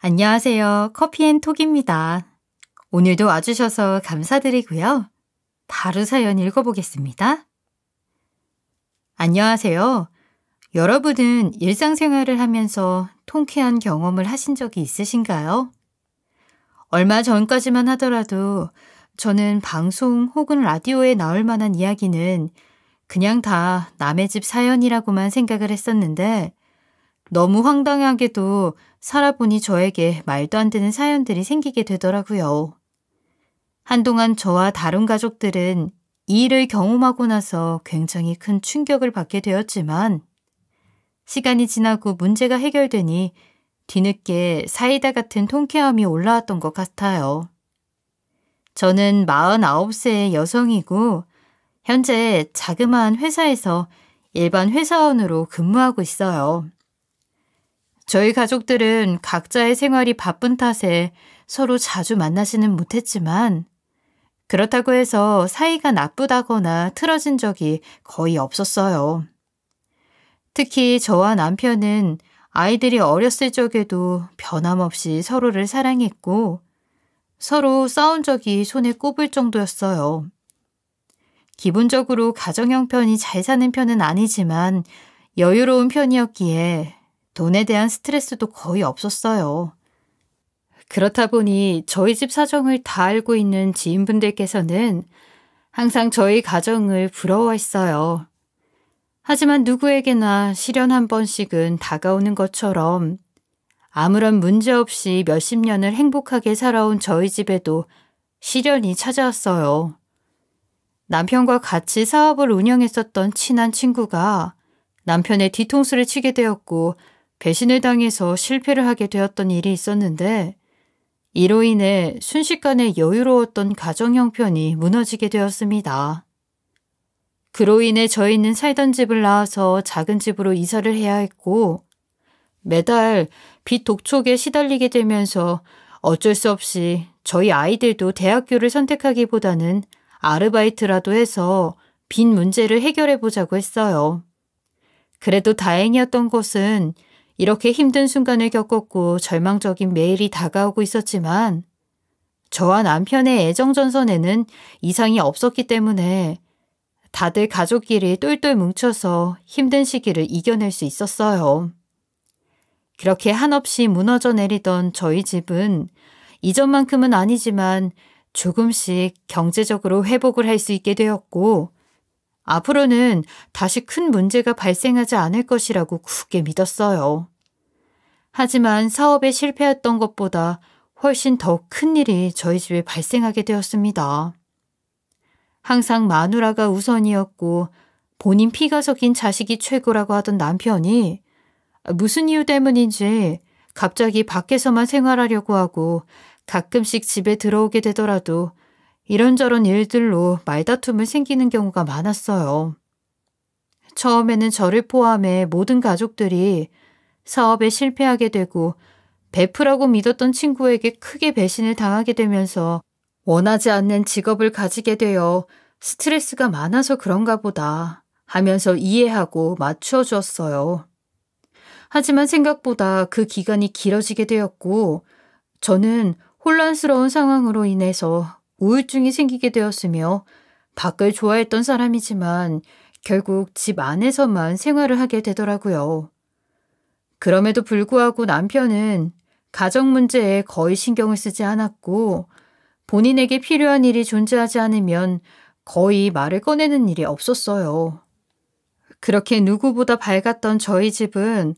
안녕하세요. 커피앤톡입니다. 오늘도 와주셔서 감사드리고요. 바로 사연 읽어보겠습니다. 안녕하세요. 여러분은 일상생활을 하면서 통쾌한 경험을 하신 적이 있으신가요? 얼마 전까지만 하더라도 저는 방송 혹은 라디오에 나올 만한 이야기는 그냥 다 남의 집 사연이라고만 생각을 했었는데 너무 황당하게도 살아보니 저에게 말도 안 되는 사연들이 생기게 되더라고요. 한동안 저와 다른 가족들은 이 일을 경험하고 나서 굉장히 큰 충격을 받게 되었지만 시간이 지나고 문제가 해결되니 뒤늦게 사이다 같은 통쾌함이 올라왔던 것 같아요. 저는 49세의 여성이고 현재 자그마한 회사에서 일반 회사원으로 근무하고 있어요. 저희 가족들은 각자의 생활이 바쁜 탓에 서로 자주 만나지는 못했지만 그렇다고 해서 사이가 나쁘다거나 틀어진 적이 거의 없었어요. 특히 저와 남편은 아이들이 어렸을 적에도 변함없이 서로를 사랑했고 서로 싸운 적이 손에 꼽을 정도였어요. 기본적으로 가정 형편이 잘 사는 편은 아니지만 여유로운 편이었기에 돈에 대한 스트레스도 거의 없었어요. 그렇다 보니 저희 집 사정을 다 알고 있는 지인분들께서는 항상 저희 가정을 부러워했어요. 하지만 누구에게나 시련 한 번씩은 다가오는 것처럼 아무런 문제 없이 몇십 년을 행복하게 살아온 저희 집에도 시련이 찾아왔어요. 남편과 같이 사업을 운영했었던 친한 친구가 남편의 뒤통수를 치게 되었고 배신을 당해서 실패를 하게 되었던 일이 있었는데 이로 인해 순식간에 여유로웠던 가정 형편이 무너지게 되었습니다. 그로 인해 저희는 살던 집을 나와서 작은 집으로 이사를 해야 했고 매달 빚 독촉에 시달리게 되면서 어쩔 수 없이 저희 아이들도 대학교를 선택하기보다는 아르바이트라도 해서 빚 문제를 해결해 보자고 했어요. 그래도 다행이었던 것은 이렇게 힘든 순간을 겪었고 절망적인 매일이 다가오고 있었지만 저와 남편의 애정전선에는 이상이 없었기 때문에 다들 가족끼리 똘똘 뭉쳐서 힘든 시기를 이겨낼 수 있었어요. 그렇게 한없이 무너져 내리던 저희 집은 이전만큼은 아니지만 조금씩 경제적으로 회복을 할 수 있게 되었고 앞으로는 다시 큰 문제가 발생하지 않을 것이라고 굳게 믿었어요. 하지만 사업에 실패했던 것보다 훨씬 더 큰 일이 저희 집에 발생하게 되었습니다. 항상 마누라가 우선이었고 본인 피가 섞인 자식이 최고라고 하던 남편이 무슨 이유 때문인지 갑자기 밖에서만 생활하려고 하고 가끔씩 집에 들어오게 되더라도 이런저런 일들로 말다툼을 생기는 경우가 많았어요. 처음에는 저를 포함해 모든 가족들이 사업에 실패하게 되고 베프라고 믿었던 친구에게 크게 배신을 당하게 되면서 원하지 않는 직업을 가지게 되어 스트레스가 많아서 그런가 보다 하면서 이해하고 맞추어 주었어요. 하지만 생각보다 그 기간이 길어지게 되었고 저는 혼란스러운 상황으로 인해서 우울증이 생기게 되었으며 밖을 좋아했던 사람이지만 결국 집 안에서만 생활을 하게 되더라고요. 그럼에도 불구하고 남편은 가정 문제에 거의 신경을 쓰지 않았고 본인에게 필요한 일이 존재하지 않으면 거의 말을 꺼내는 일이 없었어요. 그렇게 누구보다 밝았던 저희 집은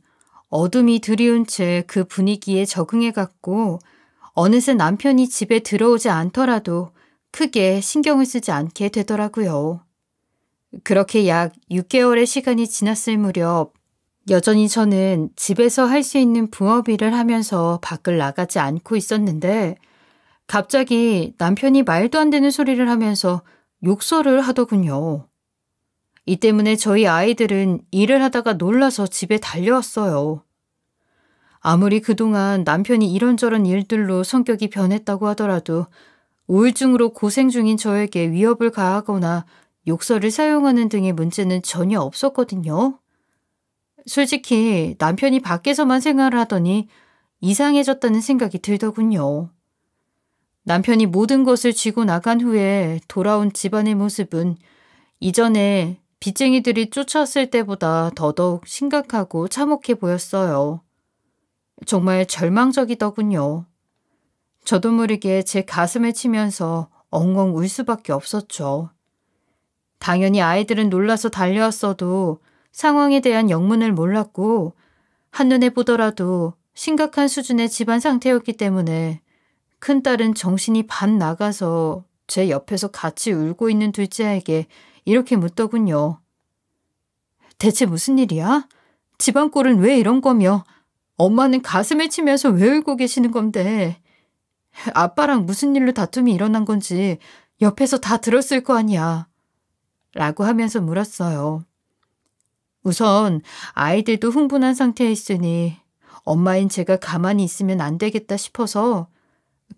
어둠이 드리운 채 그 분위기에 적응해갔고 어느새 남편이 집에 들어오지 않더라도 크게 신경을 쓰지 않게 되더라고요. 그렇게 약 6개월의 시간이 지났을 무렵 여전히 저는 집에서 할 수 있는 부업 일을 하면서 밖을 나가지 않고 있었는데 갑자기 남편이 말도 안 되는 소리를 하면서 욕설을 하더군요. 이 때문에 저희 아이들은 일을 하다가 놀라서 집에 달려왔어요. 아무리 그동안 남편이 이런저런 일들로 성격이 변했다고 하더라도 우울증으로 고생 중인 저에게 위협을 가하거나 욕설을 사용하는 등의 문제는 전혀 없었거든요. 솔직히 남편이 밖에서만 생활을 하더니 이상해졌다는 생각이 들더군요. 남편이 모든 것을 쥐고 나간 후에 돌아온 집안의 모습은 이전에 빚쟁이들이 쫓아왔을 때보다 더더욱 심각하고 참혹해 보였어요. 정말 절망적이더군요. 저도 모르게 제 가슴을 치면서 엉엉 울 수밖에 없었죠. 당연히 아이들은 놀라서 달려왔어도 상황에 대한 영문을 몰랐고 한눈에 보더라도 심각한 수준의 집안 상태였기 때문에 큰딸은 정신이 반 나가서 제 옆에서 같이 울고 있는 둘째에게 이렇게 묻더군요. 대체 무슨 일이야? 집안 꼴은 왜 이런 거며 엄마는 가슴을 치면서 왜 울고 계시는 건데 아빠랑 무슨 일로 다툼이 일어난 건지 옆에서 다 들었을 거 아니야. 라고 하면서 물었어요. 우선 아이들도 흥분한 상태에 있으니 엄마인 제가 가만히 있으면 안 되겠다 싶어서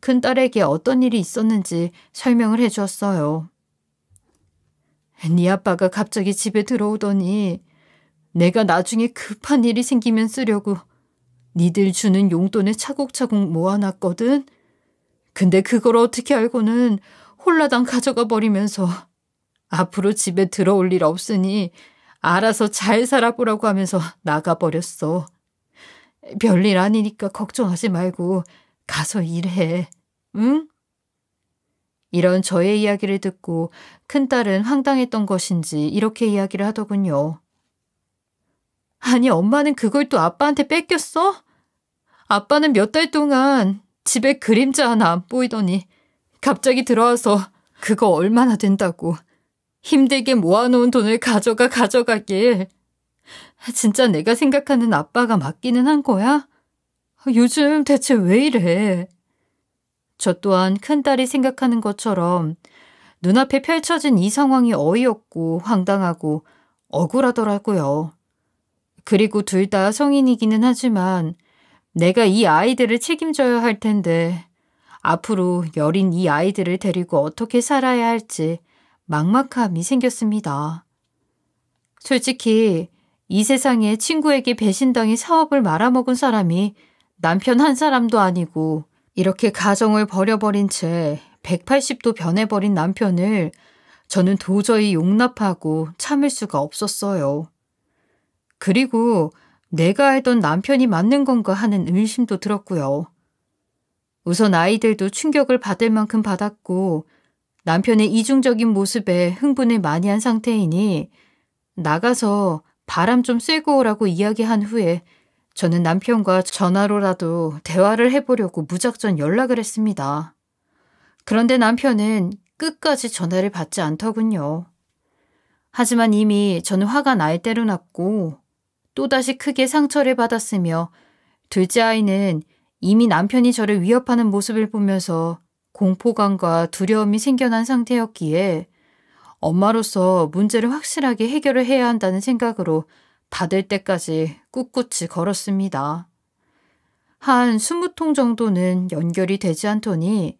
큰딸에게 어떤 일이 있었는지 설명을 해주었어요. 네 아빠가 갑자기 집에 들어오더니 내가 나중에 급한 일이 생기면 쓰려고 니들 주는 용돈을 차곡차곡 모아놨거든. 근데 그걸 어떻게 알고는 홀라당 가져가 버리면서 앞으로 집에 들어올 일 없으니 알아서 잘 살아보라고 하면서 나가버렸어. 별일 아니니까 걱정하지 말고 가서 일해. 응? 이런 저의 이야기를 듣고 큰딸은 황당했던 것인지 이렇게 이야기를 하더군요. 아니, 엄마는 그걸 또 아빠한테 뺏겼어? 아빠는 몇 달 동안 집에 그림자 하나 안 보이더니 갑자기 들어와서 그거 얼마나 된다고 힘들게 모아놓은 돈을 가져가길. 진짜 내가 생각하는 아빠가 맞기는 한 거야? 요즘 대체 왜 이래? 저 또한 큰딸이 생각하는 것처럼 눈앞에 펼쳐진 이 상황이 어이없고 황당하고 억울하더라고요. 그리고 둘 다 성인이기는 하지만 내가 이 아이들을 책임져야 할 텐데 앞으로 여린 이 아이들을 데리고 어떻게 살아야 할지 막막함이 생겼습니다. 솔직히 이 세상에 친구에게 배신당해 사업을 말아먹은 사람이 남편 한 사람도 아니고 이렇게 가정을 버려버린 채 180도 변해버린 남편을 저는 도저히 용납하고 참을 수가 없었어요. 그리고 내가 알던 남편이 맞는 건가 하는 의심도 들었고요. 우선 아이들도 충격을 받을 만큼 받았고 남편의 이중적인 모습에 흥분을 많이 한 상태이니 나가서 바람 좀 쐬고 오라고 이야기한 후에 저는 남편과 전화로라도 대화를 해보려고 무작정 연락을 했습니다. 그런데 남편은 끝까지 전화를 받지 않더군요. 하지만 이미 저는 화가 날 대로 났고 또다시 크게 상처를 받았으며 둘째 아이는 이미 남편이 저를 위협하는 모습을 보면서 공포감과 두려움이 생겨난 상태였기에 엄마로서 문제를 확실하게 해결을 해야 한다는 생각으로 받을 때까지 꿋꿋이 걸었습니다. 한 20통 정도는 연결이 되지 않더니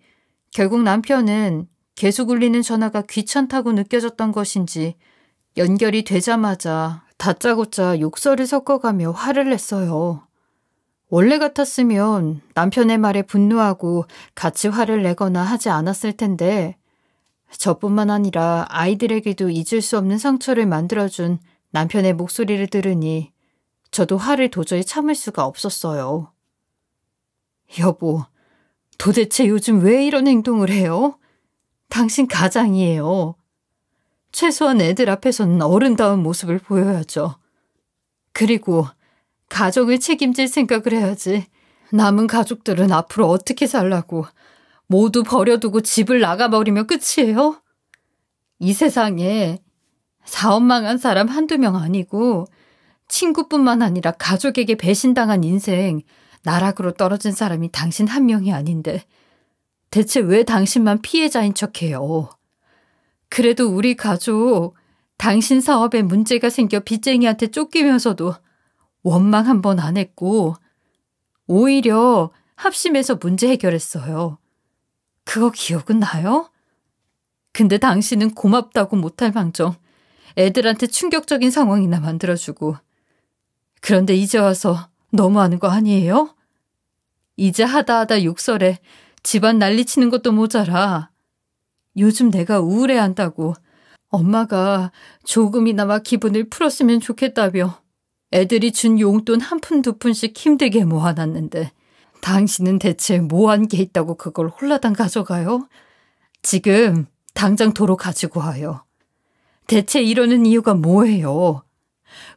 결국 남편은 계속 울리는 전화가 귀찮다고 느껴졌던 것인지 연결이 되자마자 다짜고짜 욕설을 섞어가며 화를 냈어요. 원래 같았으면 남편의 말에 분노하고 같이 화를 내거나 하지 않았을 텐데 저뿐만 아니라 아이들에게도 잊을 수 없는 상처를 만들어준 남편의 목소리를 들으니 저도 화를 도저히 참을 수가 없었어요. 여보, 도대체 요즘 왜 이런 행동을 해요? 당신 가장이에요. 최소한 애들 앞에서는 어른다운 모습을 보여야죠. 그리고 가족을 책임질 생각을 해야지. 남은 가족들은 앞으로 어떻게 살라고 모두 버려두고 집을 나가버리면 끝이에요? 이 세상에 사업 망한 사람 한두 명 아니고 친구뿐만 아니라 가족에게 배신당한 인생 나락으로 떨어진 사람이 당신 한 명이 아닌데 대체 왜 당신만 피해자인 척해요? 그래도 우리 가족 당신 사업에 문제가 생겨 빚쟁이한테 쫓기면서도 원망 한 번 안 했고 오히려 합심해서 문제 해결했어요. 그거 기억은 나요? 근데 당신은 고맙다고 못할 망정 애들한테 충격적인 상황이나 만들어주고 그런데 이제 와서 너무하는 거 아니에요? 이제 하다 욕설에 집안 난리치는 것도 모자라. 요즘 내가 우울해한다고 엄마가 조금이나마 기분을 풀었으면 좋겠다며 애들이 준 용돈 한 푼 두 푼씩 힘들게 모아놨는데 당신은 대체 뭐 한 게 있다고 그걸 홀라당 가져가요? 지금 당장 도로 가지고 와요. 대체 이러는 이유가 뭐예요?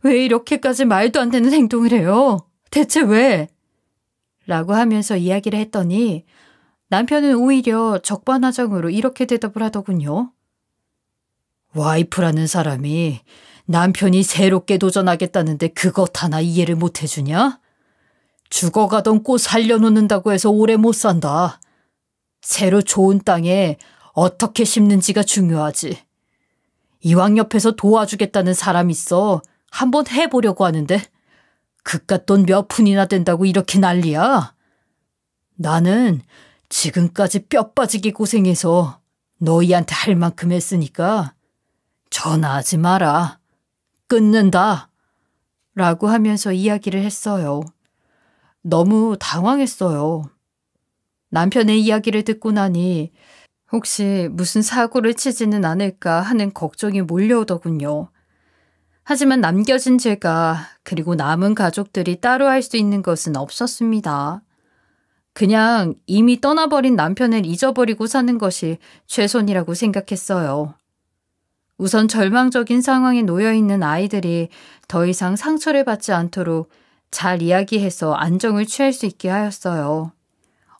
왜 이렇게까지 말도 안 되는 행동을 해요? 대체 왜? 라고 하면서 이야기를 했더니 남편은 오히려 적반하장으로 이렇게 대답을 하더군요. 와이프라는 사람이 남편이 새롭게 도전하겠다는데 그것 하나 이해를 못 해주냐? 죽어가던 꽃 살려놓는다고 해서 오래 못 산다. 새로 좋은 땅에 어떻게 심는지가 중요하지. 이왕 옆에서 도와주겠다는 사람 있어 한번 해보려고 하는데 그깟 돈 몇 푼이나 된다고 이렇게 난리야. 나는 지금까지 뼈 빠지게 고생해서 너희한테 할 만큼 했으니까 전화하지 마라. 끊는다. 라고 하면서 이야기를 했어요. 너무 당황했어요. 남편의 이야기를 듣고 나니 혹시 무슨 사고를 치지는 않을까 하는 걱정이 몰려오더군요. 하지만 남겨진 제가 그리고 남은 가족들이 따로 할 수 있는 것은 없었습니다. 그냥 이미 떠나버린 남편을 잊어버리고 사는 것이 최선이라고 생각했어요. 우선 절망적인 상황에 놓여있는 아이들이 더 이상 상처를 받지 않도록 잘 이야기해서 안정을 취할 수 있게 하였어요.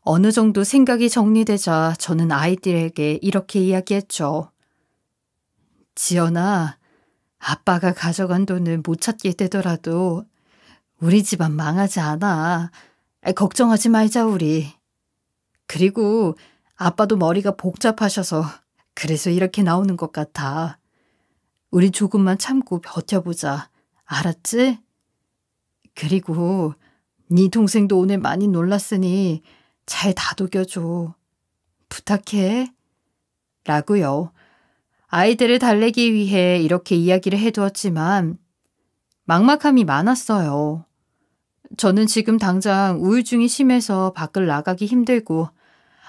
어느 정도 생각이 정리되자 저는 아이들에게 이렇게 이야기했죠. 지연아, 아빠가 가져간 돈을 못 찾게 되더라도 우리 집안 망하지 않아. 걱정하지 말자 우리. 그리고 아빠도 머리가 복잡하셔서 그래서 이렇게 나오는 것 같아. 우리 조금만 참고 버텨보자. 알았지? 그리고 네 동생도 오늘 많이 놀랐으니 잘 다독여줘. 부탁해. 라고요. 아이들을 달래기 위해 이렇게 이야기를 해두었지만 막막함이 많았어요. 저는 지금 당장 우울증이 심해서 밖을 나가기 힘들고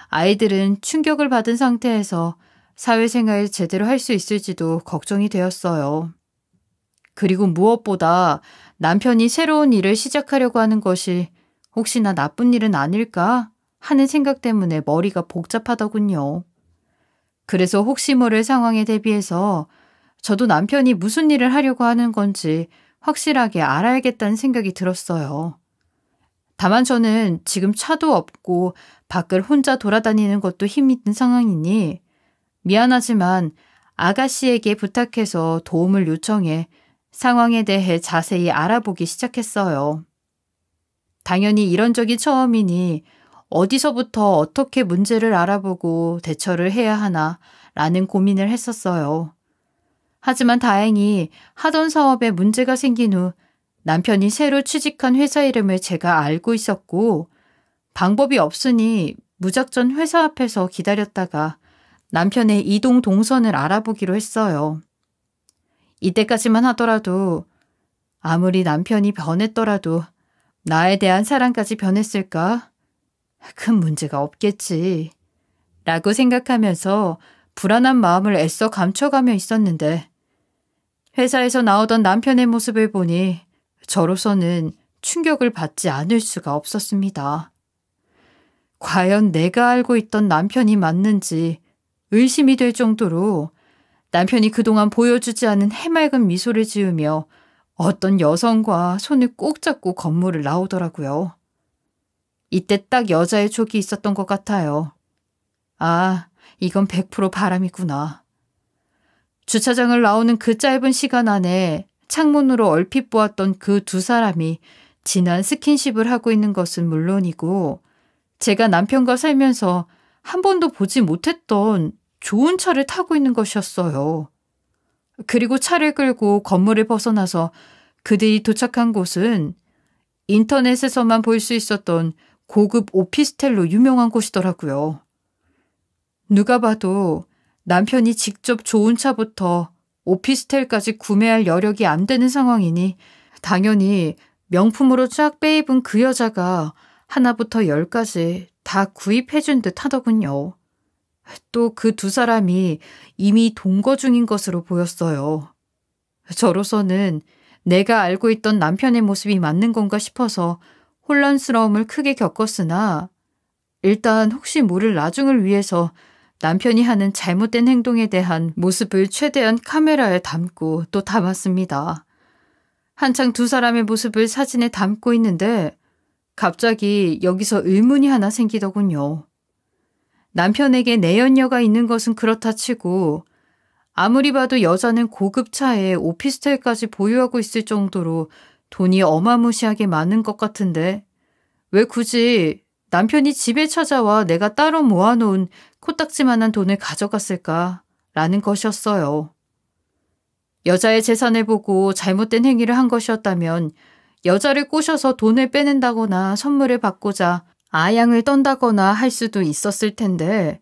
아이들은 충격을 받은 상태에서 사회생활 제대로 할 수 있을지도 걱정이 되었어요. 그리고 무엇보다 남편이 새로운 일을 시작하려고 하는 것이 혹시나 나쁜 일은 아닐까 하는 생각 때문에 머리가 복잡하더군요. 그래서 혹시 모를 상황에 대비해서 저도 남편이 무슨 일을 하려고 하는 건지 확실하게 알아야겠다는 생각이 들었어요. 다만 저는 지금 차도 없고 밖을 혼자 돌아다니는 것도 힘이 든 상황이니 미안하지만 아가씨에게 부탁해서 도움을 요청해 상황에 대해 자세히 알아보기 시작했어요. 당연히 이런 적이 처음이니 어디서부터 어떻게 문제를 알아보고 대처를 해야 하나 라는 고민을 했었어요. 하지만 다행히 하던 사업에 문제가 생긴 후 남편이 새로 취직한 회사 이름을 제가 알고 있었고 방법이 없으니 무작정 회사 앞에서 기다렸다가 남편의 이동 동선을 알아보기로 했어요. 이때까지만 하더라도 아무리 남편이 변했더라도 나에 대한 사랑까지 변했을까? 큰 문제가 없겠지. 라고 생각하면서 불안한 마음을 애써 감춰가며 있었는데 회사에서 나오던 남편의 모습을 보니 저로서는 충격을 받지 않을 수가 없었습니다. 과연 내가 알고 있던 남편이 맞는지 의심이 될 정도로 남편이 그동안 보여주지 않은 해맑은 미소를 지으며 어떤 여성과 손을 꼭 잡고 건물을 나오더라고요. 이때 딱 여자의 촉이 있었던 것 같아요. 아, 이건 100% 바람이구나. 주차장을 나오는 그 짧은 시간 안에 창문으로 얼핏 보았던 그 두 사람이 진한 스킨십을 하고 있는 것은 물론이고 제가 남편과 살면서 한 번도 보지 못했던 좋은 차를 타고 있는 것이었어요. 그리고 차를 끌고 건물을 벗어나서 그들이 도착한 곳은 인터넷에서만 볼 수 있었던 고급 오피스텔로 유명한 곳이더라고요. 누가 봐도 남편이 직접 좋은 차부터 오피스텔까지 구매할 여력이 안 되는 상황이니 당연히 명품으로 쫙 빼입은 그 여자가 하나부터 10까지 다 구입해준 듯 하더군요. 또 그 두 사람이 이미 동거 중인 것으로 보였어요. 저로서는 내가 알고 있던 남편의 모습이 맞는 건가 싶어서 혼란스러움을 크게 겪었으나 일단 혹시 모를 나중을 위해서 남편이 하는 잘못된 행동에 대한 모습을 최대한 카메라에 담고 또 담았습니다. 한창 두 사람의 모습을 사진에 담고 있는데 갑자기 여기서 의문이 하나 생기더군요. 남편에게 내연녀가 있는 것은 그렇다 치고 아무리 봐도 여자는 고급 차에 오피스텔까지 보유하고 있을 정도로 돈이 어마무시하게 많은 것 같은데 왜 굳이 남편이 집에 찾아와 내가 따로 모아놓은 코딱지만한 돈을 가져갔을까라는 것이었어요. 여자의 재산을 보고 잘못된 행위를 한 것이었다면 여자를 꼬셔서 돈을 빼낸다거나 선물을 받고자 아양을 떤다거나 할 수도 있었을 텐데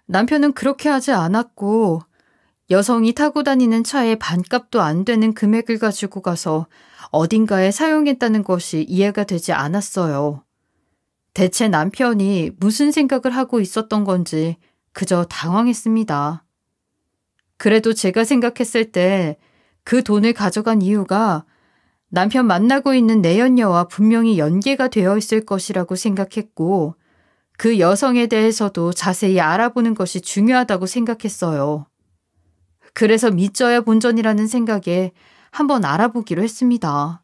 남편은 그렇게 하지 않았고 여성이 타고 다니는 차의 반값도 안 되는 금액을 가지고 가서 어딘가에 사용했다는 것이 이해가 되지 않았어요. 대체 남편이 무슨 생각을 하고 있었던 건지 그저 당황했습니다. 그래도 제가 생각했을 때 그 돈을 가져간 이유가 남편 만나고 있는 내연녀와 분명히 연계가 되어 있을 것이라고 생각했고 그 여성에 대해서도 자세히 알아보는 것이 중요하다고 생각했어요. 그래서 믿져야 본전이라는 생각에 한번 알아보기로 했습니다.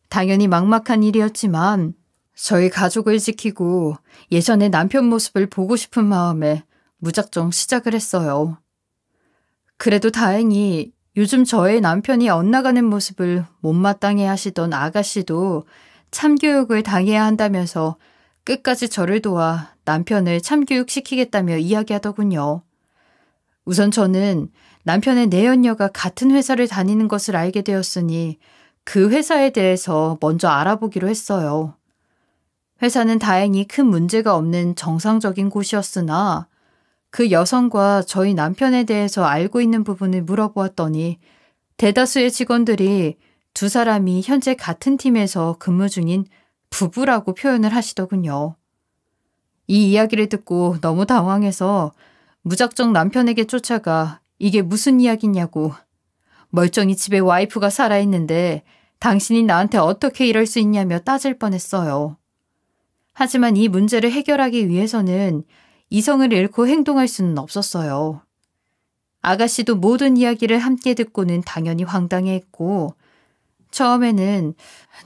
당연히 막막한 일이었지만 저희 가족을 지키고 예전의 남편 모습을 보고 싶은 마음에 무작정 시작을 했어요. 그래도 다행히 요즘 저의 남편이 엇나가는 모습을 못마땅해 하시던 아가씨도 참교육을 당해야 한다면서 끝까지 저를 도와 남편을 참교육시키겠다며 이야기하더군요. 우선 저는 남편의 내연녀가 같은 회사를 다니는 것을 알게 되었으니 그 회사에 대해서 먼저 알아보기로 했어요. 회사는 다행히 큰 문제가 없는 정상적인 곳이었으나 그 여성과 저희 남편에 대해서 알고 있는 부분을 물어보았더니 대다수의 직원들이 두 사람이 현재 같은 팀에서 근무 중인 부부라고 표현을 하시더군요. 이 이야기를 듣고 너무 당황해서 무작정 남편에게 쫓아가 이게 무슨 이야기냐고 멀쩡히 집에 와이프가 살아있는데 당신이 나한테 어떻게 이럴 수 있냐며 따질 뻔했어요. 하지만 이 문제를 해결하기 위해서는 이성을 잃고 행동할 수는 없었어요. 아가씨도 모든 이야기를 함께 듣고는 당연히 황당해했고 처음에는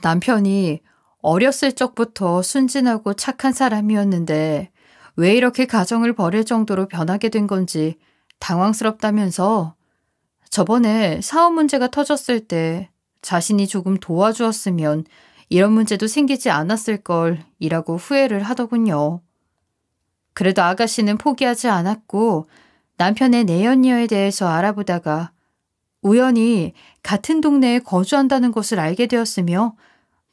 남편이 어렸을 적부터 순진하고 착한 사람이었는데 왜 이렇게 가정을 버릴 정도로 변하게 된 건지 당황스럽다면서 저번에 사업 문제가 터졌을 때 자신이 조금 도와주었으면 이런 문제도 생기지 않았을 걸이라고 후회를 하더군요. 그래도 아가씨는 포기하지 않았고 남편의 내연녀에 대해서 알아보다가 우연히 같은 동네에 거주한다는 것을 알게 되었으며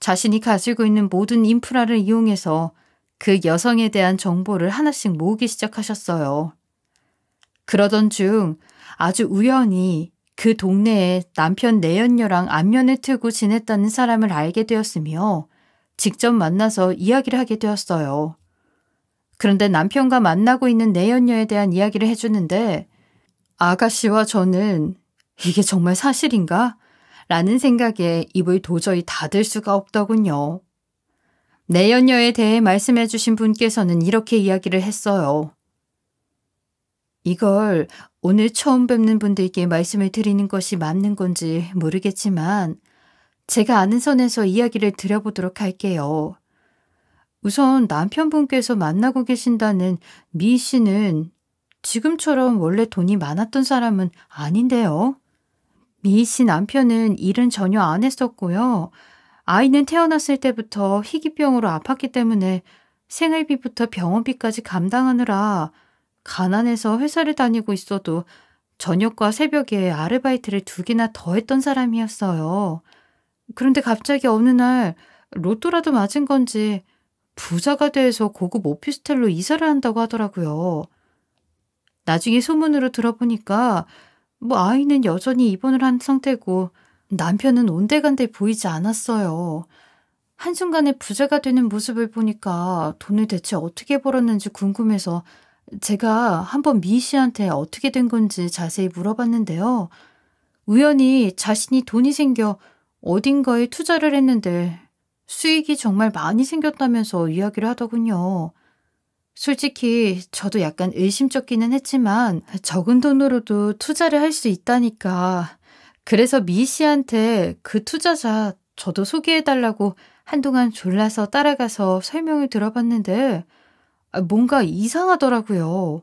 자신이 가지고 있는 모든 인프라를 이용해서 그 여성에 대한 정보를 하나씩 모으기 시작하셨어요. 그러던 중 아주 우연히 그 동네에 남편 내연녀랑 안면을 트고 지냈다는 사람을 알게 되었으며 직접 만나서 이야기를 하게 되었어요. 그런데 남편과 만나고 있는 내연녀에 대한 이야기를 해주는데 아가씨와 저는 이게 정말 사실인가? 라는 생각에 입을 도저히 닫을 수가 없더군요. 내연녀에 대해 말씀해 주신 분께서는 이렇게 이야기를 했어요. 이걸 오늘 처음 뵙는 분들께 말씀을 드리는 것이 맞는 건지 모르겠지만 제가 아는 선에서 이야기를 드려보도록 할게요. 우선 남편분께서 만나고 계신다는 미 씨는 지금처럼 원래 돈이 많았던 사람은 아닌데요. 미 씨 남편은 일은 전혀 안 했었고요. 아이는 태어났을 때부터 희귀병으로 아팠기 때문에 생활비부터 병원비까지 감당하느라 가난해서 회사를 다니고 있어도 저녁과 새벽에 아르바이트를 2개나 더 했던 사람이었어요. 그런데 갑자기 어느 날 로또라도 맞은 건지 부자가 돼서 고급 오피스텔로 이사를 한다고 하더라고요. 나중에 소문으로 들어보니까 아이는 여전히 입원을 한 상태고 남편은 온데간데 보이지 않았어요. 한순간에 부자가 되는 모습을 보니까 돈을 대체 어떻게 벌었는지 궁금해서 제가 한번 미희 씨한테 어떻게 된 건지 자세히 물어봤는데요. 우연히 자신이 돈이 생겨 어딘가에 투자를 했는데 수익이 정말 많이 생겼다면서 이야기를 하더군요. 솔직히 저도 약간 의심쩍기는 했지만 적은 돈으로도 투자를 할 수 있다니까. 그래서 미희 씨한테 그 투자자 저도 소개해달라고 한동안 졸라서 따라가서 설명을 들어봤는데 뭔가 이상하더라고요.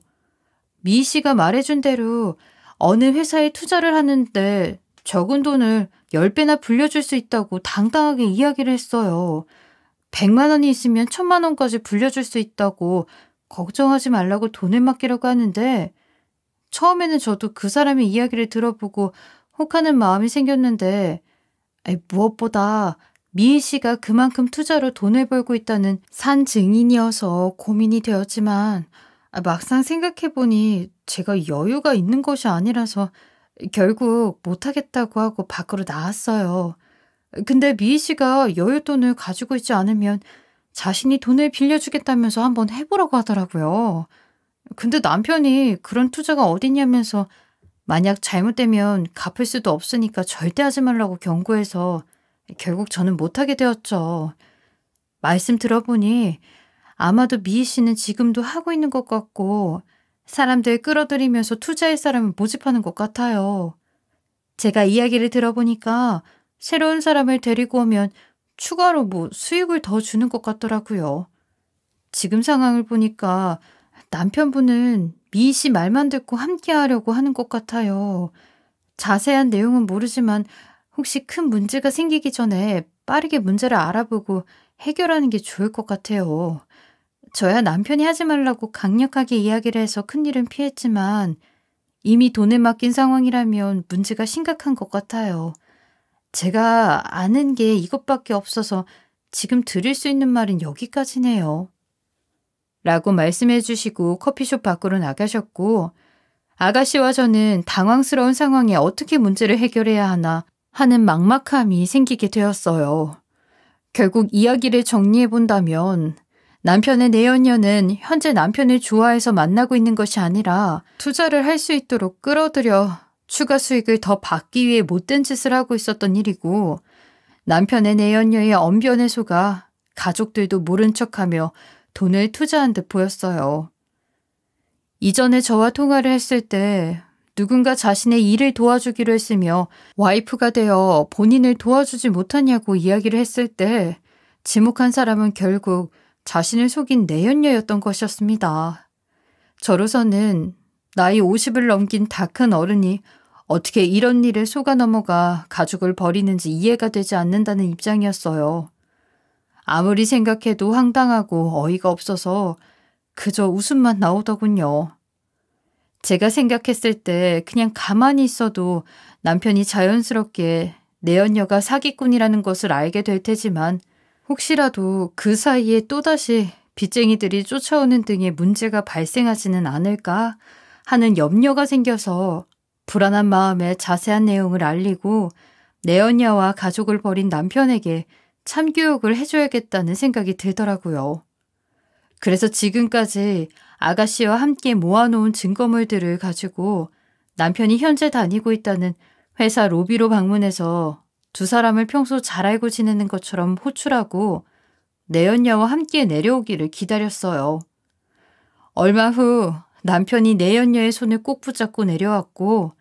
미희 씨가 말해준 대로 어느 회사에 투자를 하는데 적은 돈을 10배나 불려줄 수 있다고 당당하게 이야기를 했어요. 100만 원이 있으면 1000만 원까지 불려줄 수 있다고 걱정하지 말라고 돈을 맡기라고 하는데 처음에는 저도 그 사람의 이야기를 들어보고 혹하는 마음이 생겼는데 무엇보다 미희 씨가 그만큼 투자로 돈을 벌고 있다는 산 증인이어서 고민이 되었지만 막상 생각해보니 제가 여유가 있는 것이 아니라서 결국 못하겠다고 하고 밖으로 나왔어요. 근데 미희 씨가 여윳돈을 가지고 있지 않으면 자신이 돈을 빌려주겠다면서 한번 해보라고 하더라고요. 근데 남편이 그런 투자가 어딨냐면서 만약 잘못되면 갚을 수도 없으니까 절대 하지 말라고 경고해서 결국 저는 못하게 되었죠. 말씀 들어보니 아마도 미희 씨는 지금도 하고 있는 것 같고 사람들 끌어들이면서 투자할 사람을 모집하는 것 같아요. 제가 이야기를 들어보니까 새로운 사람을 데리고 오면 추가로 수익을 더 주는 것 같더라고요. 지금 상황을 보니까 남편분은 미희 씨 말만 듣고 함께 하려고 하는 것 같아요. 자세한 내용은 모르지만 혹시 큰 문제가 생기기 전에 빠르게 문제를 알아보고 해결하는 게 좋을 것 같아요. 저야 남편이 하지 말라고 강력하게 이야기를 해서 큰일은 피했지만 이미 돈을 맡긴 상황이라면 문제가 심각한 것 같아요. 제가 아는 게 이것밖에 없어서 지금 드릴 수 있는 말은 여기까지네요. 라고 말씀해 주시고 커피숍 밖으로 나가셨고 아가씨와 저는 당황스러운 상황에 어떻게 문제를 해결해야 하나 하는 막막함이 생기게 되었어요. 결국 이야기를 정리해 본다면 남편의 내연녀는 현재 남편을 좋아해서 만나고 있는 것이 아니라 투자를 할 수 있도록 끌어들여 추가 수익을 더 받기 위해 못된 짓을 하고 있었던 일이고 남편의 내연녀의 언변에 속아 가족들도 모른 척하며 돈을 투자한 듯 보였어요. 이전에 저와 통화를 했을 때 누군가 자신의 일을 도와주기로 했으며 와이프가 되어 본인을 도와주지 못하냐고 이야기를 했을 때 지목한 사람은 결국 자신을 속인 내연녀였던 것이었습니다. 저로서는 나이 50을 넘긴 다 큰 어른이 어떻게 이런 일에 속아 넘어가 가족을 버리는지 이해가 되지 않는다는 입장이었어요. 아무리 생각해도 황당하고 어이가 없어서 그저 웃음만 나오더군요. 제가 생각했을 때 그냥 가만히 있어도 남편이 자연스럽게 내연녀가 사기꾼이라는 것을 알게 될 테지만 혹시라도 그 사이에 또다시 빚쟁이들이 쫓아오는 등의 문제가 발생하지는 않을까 하는 염려가 생겨서 불안한 마음에 자세한 내용을 알리고 내연녀와 가족을 버린 남편에게 참교육을 해줘야겠다는 생각이 들더라고요. 그래서 지금까지 아가씨와 함께 모아놓은 증거물들을 가지고 남편이 현재 다니고 있다는 회사 로비로 방문해서 두 사람을 평소 잘 알고 지내는 것처럼 호출하고 내연녀와 함께 내려오기를 기다렸어요. 얼마 후 남편이 내연녀의 손을 꼭 붙잡고 내려왔고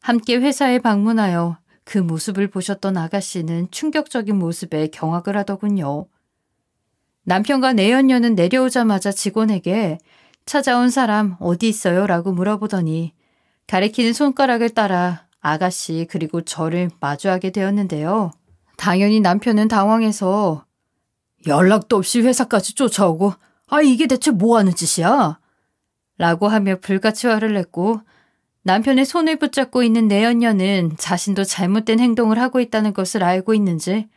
함께 회사에 방문하여 그 모습을 보셨던 아가씨는 충격적인 모습에 경악을 하더군요. 남편과 내연녀는 내려오자마자 직원에게 찾아온 사람 어디 있어요? 라고 물어보더니 가리키는 손가락을 따라 아가씨 그리고 저를 마주하게 되었는데요. 당연히 남편은 당황해서 연락도 없이 회사까지 쫓아오고 이게 대체 뭐하는 짓이야? 라고 하며 불같이 화를 냈고 남편의 손을 붙잡고 있는 내연녀는 자신도 잘못된 행동을 하고 있다는 것을 알고 있는지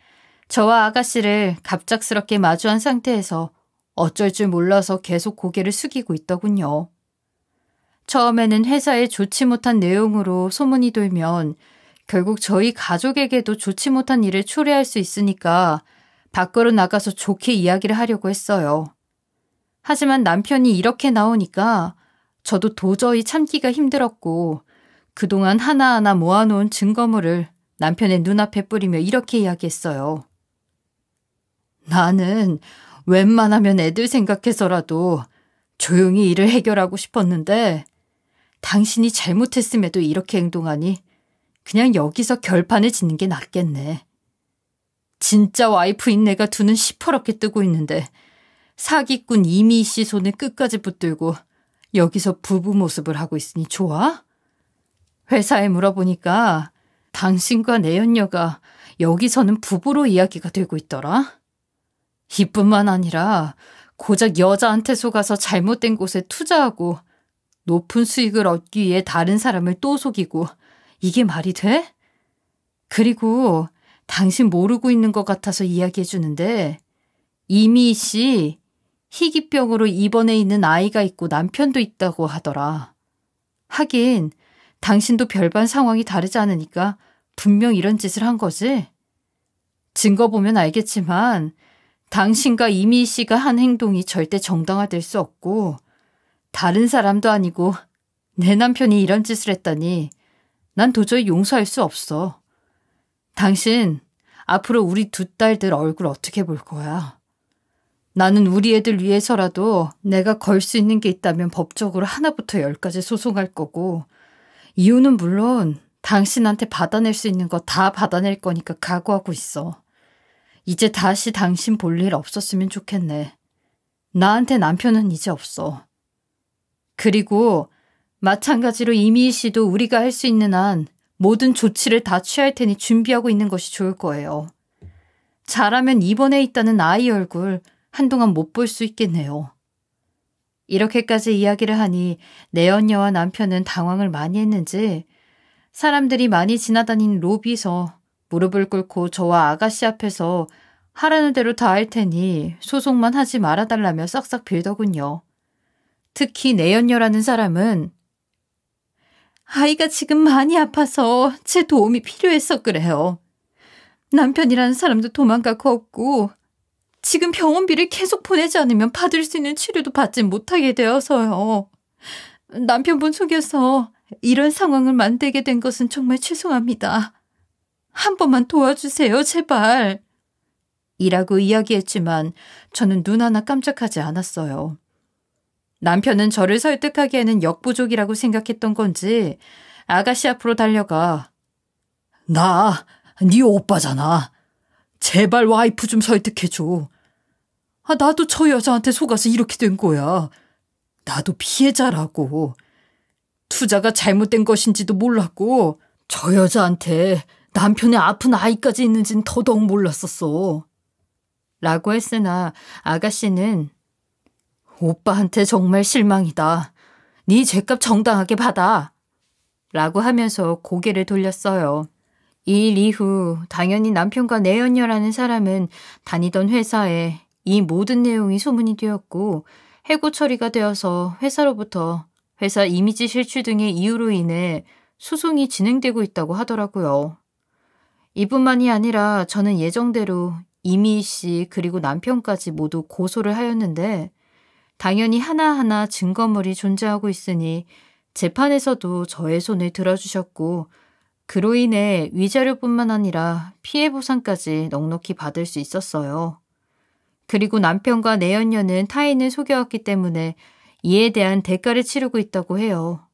저와 아가씨를 갑작스럽게 마주한 상태에서 어쩔 줄 몰라서 계속 고개를 숙이고 있더군요. 처음에는 회사에 좋지 못한 내용으로 소문이 돌면 결국 저희 가족에게도 좋지 못한 일을 초래할 수 있으니까 밖으로 나가서 좋게 이야기를 하려고 했어요. 하지만 남편이 이렇게 나오니까 저도 도저히 참기가 힘들었고 그동안 하나하나 모아놓은 증거물을 남편의 눈앞에 뿌리며 이렇게 이야기했어요. 나는 웬만하면 애들 생각해서라도 조용히 일을 해결하고 싶었는데 당신이 잘못했음에도 이렇게 행동하니 그냥 여기서 결판을 짓는 게 낫겠네. 진짜 와이프인 내가 두 눈 시퍼렇게 뜨고 있는데 사기꾼 이미희 씨 손을 끝까지 붙들고 여기서 부부 모습을 하고 있으니 좋아? 회사에 물어보니까 당신과 내 연녀가 여기서는 부부로 이야기가 되고 있더라. 이뿐만 아니라 고작 여자한테 속아서 잘못된 곳에 투자하고 높은 수익을 얻기 위해 다른 사람을 또 속이고 이게 말이 돼? 그리고 당신 모르고 있는 것 같아서 이야기해 주는데 이미희 씨 희귀병으로 입원해 있는 아이가 있고 남편도 있다고 하더라. 하긴 당신도 별반 상황이 다르지 않으니까 분명 이런 짓을 한 거지? 증거 보면 알겠지만 당신과 이미희 씨가 한 행동이 절대 정당화될 수 없고 다른 사람도 아니고 내 남편이 이런 짓을 했다니 난 도저히 용서할 수 없어. 당신 앞으로 우리 두 딸들 얼굴 어떻게 볼 거야? 나는 우리 애들 위해서라도 내가 걸 수 있는 게 있다면 법적으로 하나부터 10까지 소송할 거고 이유는 물론 당신한테 받아낼 수 있는 거 다 받아낼 거니까 각오하고 있어. 이제 다시 당신 볼 일 없었으면 좋겠네. 나한테 남편은 이제 없어. 그리고 마찬가지로 이미희 씨도 우리가 할 수 있는 한 모든 조치를 다 취할 테니 준비하고 있는 것이 좋을 거예요. 잘하면 입원해 있다는 아이 얼굴 한동안 못 볼 수 있겠네요. 이렇게까지 이야기를 하니 내 언녀와 남편은 당황을 많이 했는지 사람들이 많이 지나다니는 로비에서 무릎을 꿇고 저와 아가씨 앞에서 하라는 대로 다 할 테니 소송만 하지 말아달라며 싹싹 빌더군요. 특히 내 연녀라는 사람은 아이가 지금 많이 아파서 제 도움이 필요해서 그래요. 남편이라는 사람도 도망가고 없고 지금 병원비를 계속 보내지 않으면 받을 수 있는 치료도 받지 못하게 되어서요. 남편분 속여서 이런 상황을 만들게 된 것은 정말 죄송합니다. 한 번만 도와주세요, 제발. 이라고 이야기했지만 저는 눈 하나 깜짝하지 않았어요. 남편은 저를 설득하기에는 역부족이라고 생각했던 건지 아가씨 앞으로 달려가 나 네 오빠잖아. 제발 와이프 좀 설득해줘. 나도 저 여자한테 속아서 이렇게 된 거야. 나도 피해자라고. 투자가 잘못된 것인지도 몰랐고 저 여자한테 남편의 아픈 아이까지 있는지는 더더욱 몰랐었어. 라고 했으나 아가씨는 오빠한테 정말 실망이다. 네 죄값 정당하게 받아. 라고 하면서 고개를 돌렸어요. 이 일 이후 당연히 남편과 내 연녀라는 사람은 다니던 회사에 이 모든 내용이 소문이 되었고 해고 처리가 되어서 회사로부터 회사 이미지 실추 등의 이유로 인해 소송이 진행되고 있다고 하더라고요. 이뿐만이 아니라 저는 예정대로 이미희 씨 그리고 남편까지 모두 고소를 하였는데 당연히 하나하나 증거물이 존재하고 있으니 재판에서도 저의 손을 들어주셨고 그로 인해 위자료뿐만 아니라 피해 보상까지 넉넉히 받을 수 있었어요. 그리고 남편과 내 연녀는 타인을 속여왔기 때문에 이에 대한 대가를 치르고 있다고 해요.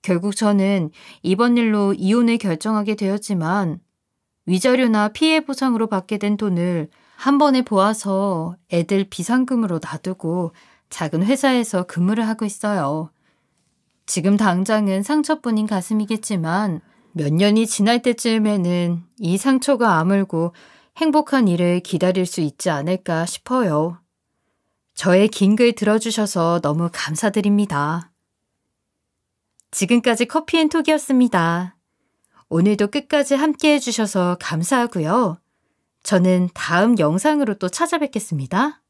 결국 저는 이번 일로 이혼을 결정하게 되었지만 위자료나 피해 보상으로 받게 된 돈을 한 번에 모아서 애들 비상금으로 놔두고 작은 회사에서 근무를 하고 있어요. 지금 당장은 상처뿐인 가슴이겠지만 몇 년이 지날 때쯤에는 이 상처가 아물고 행복한 일을 기다릴 수 있지 않을까 싶어요. 저의 긴 글 들어주셔서 너무 감사드립니다. 지금까지 커피앤톡이었습니다. 오늘도 끝까지 함께 해주셔서 감사하고요. 저는 다음 영상으로 또 찾아뵙겠습니다.